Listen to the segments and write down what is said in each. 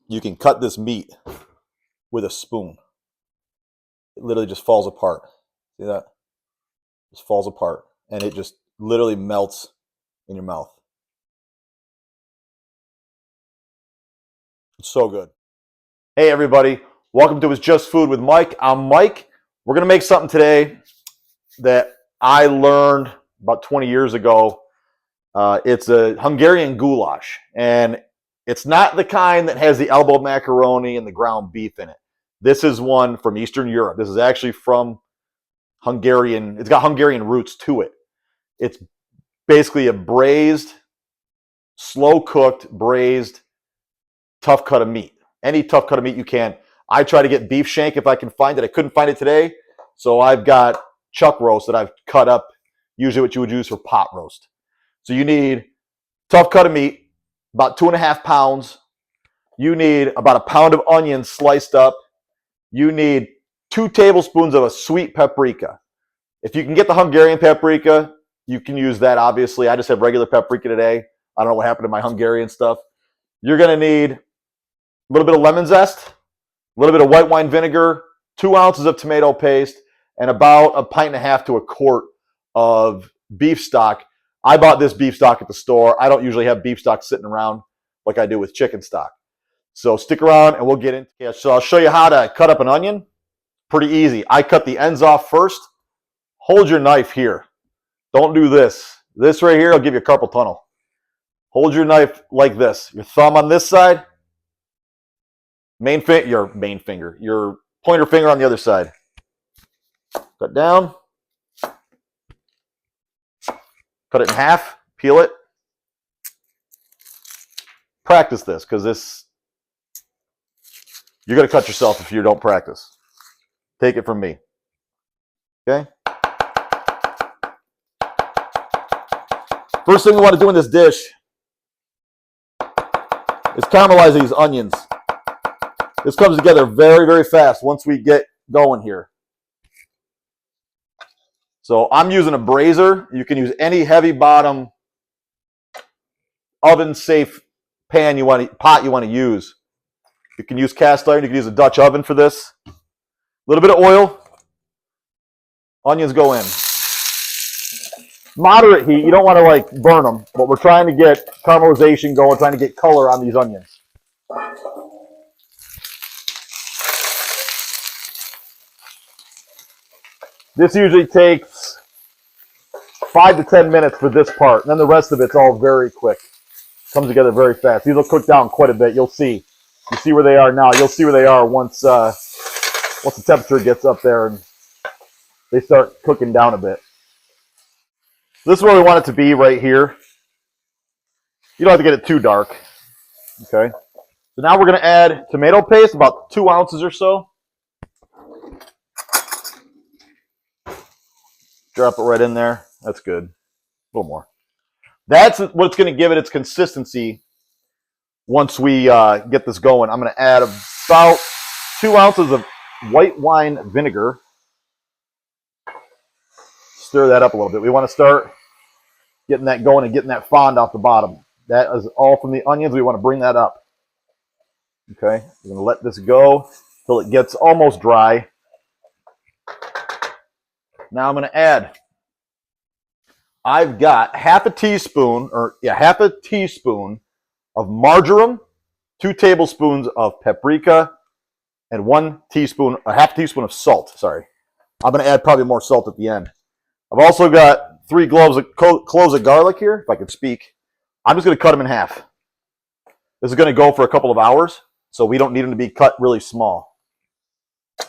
you can cut this meat with a spoon. It literally just falls apart. See that? Just falls apart. And it just literally melts in your mouth. It's so good. Hey everybody, welcome to It's Just Food with Mike. I'm Mike. We're gonna make something today that I learned about 20 years ago. It's a Hungarian goulash, and it's not the kind that has the elbow macaroni and the ground beef in it. This is one from Eastern Europe. This is actually from Hungarian. It's got Hungarian roots to it. It's basically a braised, slow cooked, braised, tough cut of meat. Any tough cut of meat you can. I try to get beef shank if I can find it. I couldn't find it today, so I've got chuck roast that I've cut up, usually what you would use for pot roast. So you need tough cut of meat, about 2.5 pounds. You need about a pound of onions sliced up. You need 2 tablespoons of a sweet paprika. If you can get the Hungarian paprika, you can use that, obviously. I just have regular paprika today. I don't know what happened to my Hungarian stuff. You're going to need a little bit of lemon zest, a little bit of white wine vinegar, 2 ounces of tomato paste, and about 1.5 pints to a quart of beef stock. I bought this beef stock at the store. I don't usually have beef stock sitting around like I do with chicken stock. So stick around and we'll get into it. So I'll show you how to cut up an onion. Pretty easy. I cut the ends off first. Hold your knife here. Don't do this. This right here will give you a carpal tunnel. Hold your knife like this. Your thumb on this side. Your pointer finger on the other side. Cut down. Cut it in half. Peel it. Practice this, because you're going to cut yourself if you don't practice. Take it from me. Okay? First thing we want to do in this dish is caramelize these onions. This comes together very, very fast once we get going here. So I'm using a brazier. You can use any heavy bottom, oven safe pot you want to use. You can use cast iron. You can use a Dutch oven for this. A little bit of oil. Onions go in. Moderate heat. You don't want to burn them, but we're trying to get caramelization going, trying to get color on these onions. This usually takes 5 to 10 minutes for this part, and then the rest of it's all very quick. Comes together very fast. These will cook down quite a bit. You'll see. You see where they are now. You'll see where they are once the temperature gets up there and they start cooking down a bit. This is where we want it to be right here. You don't have to get it too dark. Okay. So now we're going to add tomato paste, about 2 ounces or so. Drop it right in there. That's good. A little more. That's what's going to give it its consistency once we get this going. I'm going to add about 2 ounces of white wine vinegar. Stir that up a little bit. We want to start getting that going and getting that fond off the bottom. That is all from the onions. We want to bring that up. Okay, we're going to let this go till it gets almost dry. Now I'm going to add, I've got half a teaspoon of marjoram, 2 tablespoons of paprika, and a half teaspoon of salt. Sorry. I'm going to add probably more salt at the end. I've also got 3 cloves of garlic here, if I could speak. I'm just going to cut them in half. This is going to go for a couple of hours, so we don't need them to be cut really small.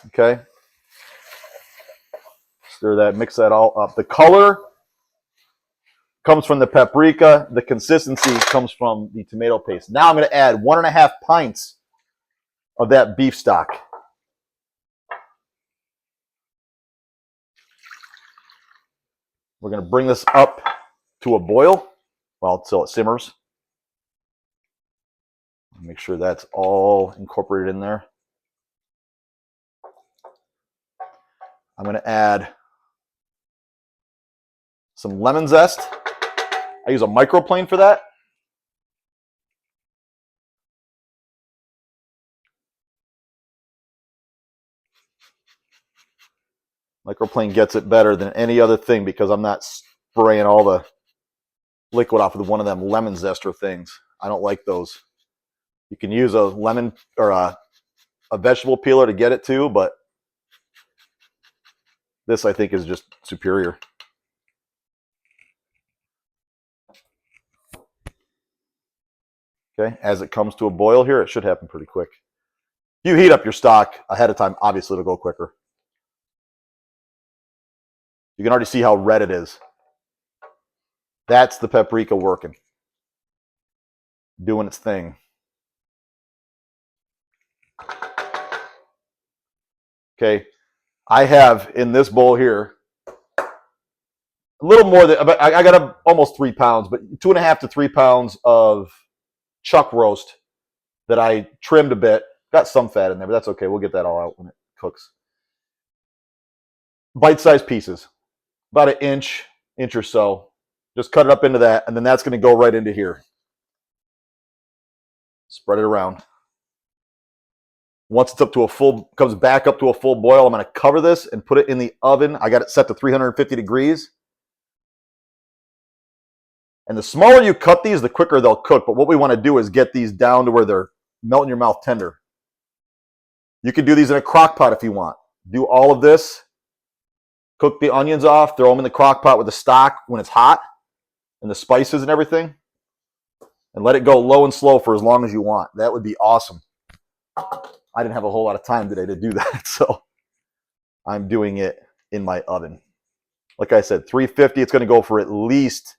Okay? Stir that, mix that all up. The color comes from the paprika. The consistency comes from the tomato paste. Now I'm going to add 1.5 pints of that beef stock. We're going to bring this up to a boil, until it simmers. Make sure that's all incorporated in there. I'm going to add some lemon zest. I use a microplane for that. Microplane gets it better than any other thing because I'm not spraying all the liquid off with one of them lemon zester things. I don't like those. You can use a lemon or a vegetable peeler to get it too, but this I think is just superior. Okay, as it comes to a boil here, it should happen pretty quick. If you heat up your stock ahead of time, obviously it'll go quicker. You can already see how red it is. That's the paprika working, doing its thing. Okay, I have in this bowl here a little more than, I got almost 3 pounds, but 2.5 to 3 pounds of chuck roast that I trimmed a bit. Got some fat in there, but that's okay. We'll get that all out when it cooks. Bite-sized pieces, about an inch or so. Just cut it up into that, and then that's going to go right into here. Spread it around. Once it's up to a full, comes back up to a full boil, I'm going to cover this and put it in the oven. I got it set to 350 degrees. And the smaller you cut these, the quicker they'll cook. But what we want to do is get these down to where they're melt in your mouth tender. You can do these in a crock pot if you want. Do all of this. Cook the onions off. Throw them in the crock pot with the stock when it's hot and the spices and everything. And let it go low and slow for as long as you want. That would be awesome. I didn't have a whole lot of time today to do that, so I'm doing it in my oven. Like I said, 350. It's going to go for at least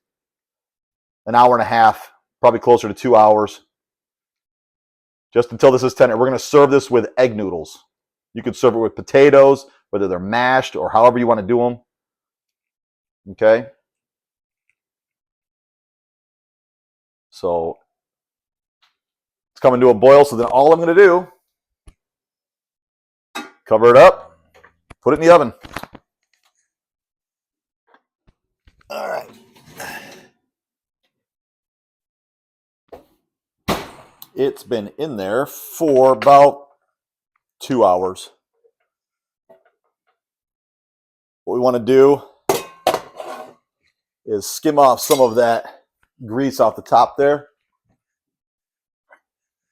an hour and a half, probably closer to 2 hours, just until this is tender. We're going to serve this with egg noodles. You could serve it with potatoes, whether they're mashed or however you want to do them. Okay? So it's coming to a boil, so then all I'm going to do, cover it up, put it in the oven. All right. It's been in there for about 2 hours. What we want to do is skim off some of that grease off the top there.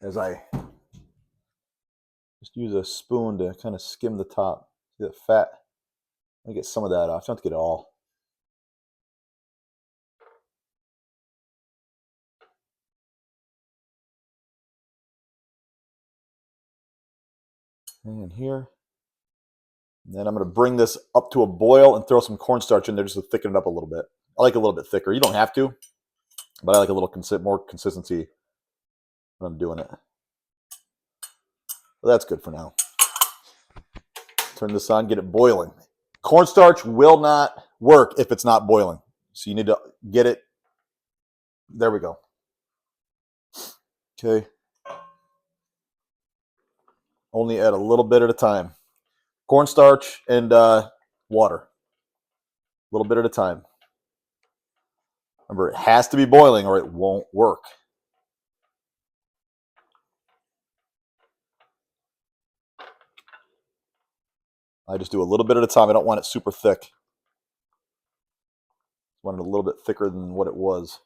As I just use a spoon to kind of skim the top. See that fat? Let me get some of that off. You don't have to get it all. And here. And then I'm going to bring this up to a boil and throw some cornstarch in there just to thicken it up a little bit. I like it a little bit thicker. You don't have to, but I like a little more consistency when I'm doing it. Well, that's good for now. Turn this on, get it boiling. Cornstarch will not work if it's not boiling. So you need to get it. There we go. Okay. Only add a little bit at a time. Cornstarch and water. A little bit at a time. Remember, it has to be boiling or it won't work. I just do a little bit at a time. I don't want it super thick. I want it a little bit thicker than what it was.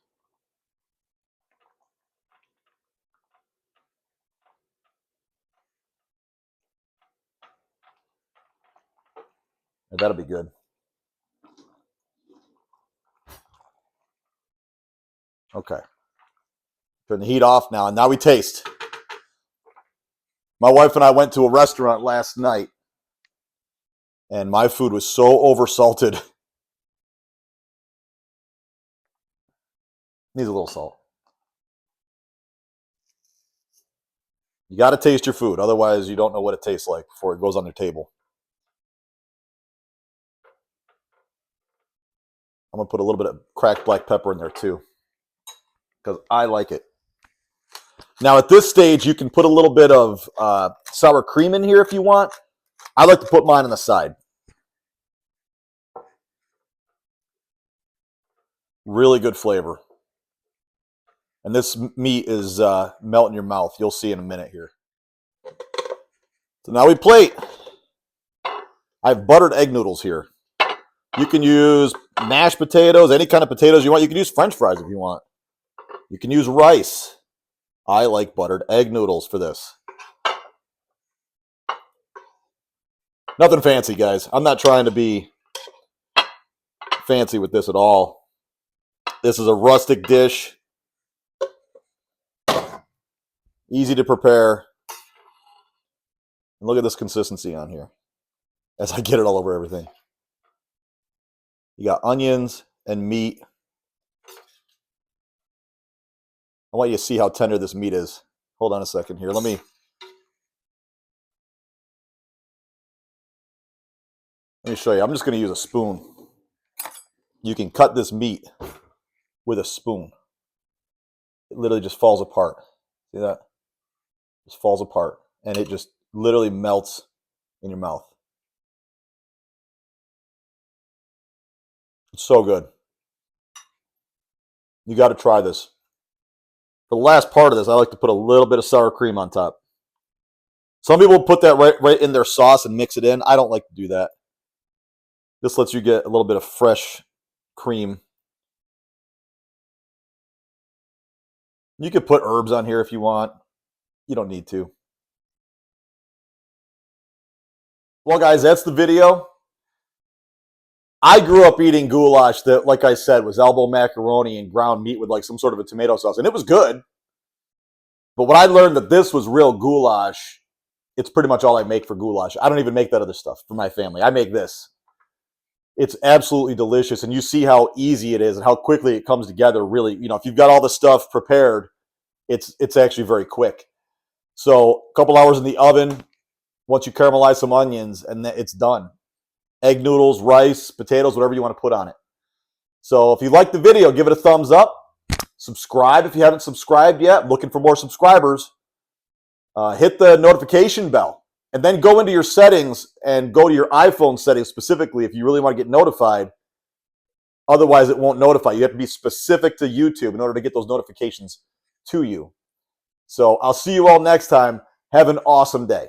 And that'll be good. Okay. Turn the heat off now. And now we taste. My wife and I went to a restaurant last night. And my food was so oversalted. Needs a little salt. You got to taste your food. Otherwise, you don't know what it tastes like before it goes on your table. I'm going to put a little bit of cracked black pepper in there too, because I like it. Now, at this stage, you can put a little bit of sour cream in here if you want. I like to put mine on the side. Really good flavor. And this meat is melting your mouth. You'll see in a minute here. So now we plate. I have buttered egg noodles here. You can use mashed potatoes, any kind of potatoes you want. You can use French fries if you want. You can use rice. I like buttered egg noodles for this. Nothing fancy, guys. I'm not trying to be fancy with this at all. This is a rustic dish. Easy to prepare. And look at this consistency on here as I get it all over everything. You got onions and meat. I want you to see how tender this meat is. Hold on a second here. Let me show you. I'm just going to use a spoon. You can cut this meat with a spoon. It literally just falls apart. See that? It just falls apart. And it just literally melts in your mouth. It's so good. You got to try this. For the last part of this, I like to put a little bit of sour cream on top. Some people put that right in their sauce and mix it in. I don't like to do that. This lets you get a little bit of fresh cream. You could put herbs on here if you want. You don't need to. Well, guys, that's the video. I grew up eating goulash that, like I said, was elbow macaroni and ground meat with like some sort of a tomato sauce. And it was good. But when I learned that this was real goulash, it's pretty much all I make for goulash. I don't even make that other stuff for my family. I make this. It's absolutely delicious. And you see how easy it is and how quickly it comes together. Really, if you've got all the stuff prepared, it's actually very quick. So a couple hours in the oven, once you caramelize some onions, and then it's done. Egg noodles, rice, potatoes, whatever you want to put on it. So if you like the video, give it a thumbs up. Subscribe if you haven't subscribed yet. I'm looking for more subscribers. Hit the notification bell. And then go into your settings and go to your iPhone settings specifically if you really want to get notified. Otherwise, it won't notify. You have to be specific to YouTube in order to get those notifications to you. So I'll see you all next time. Have an awesome day.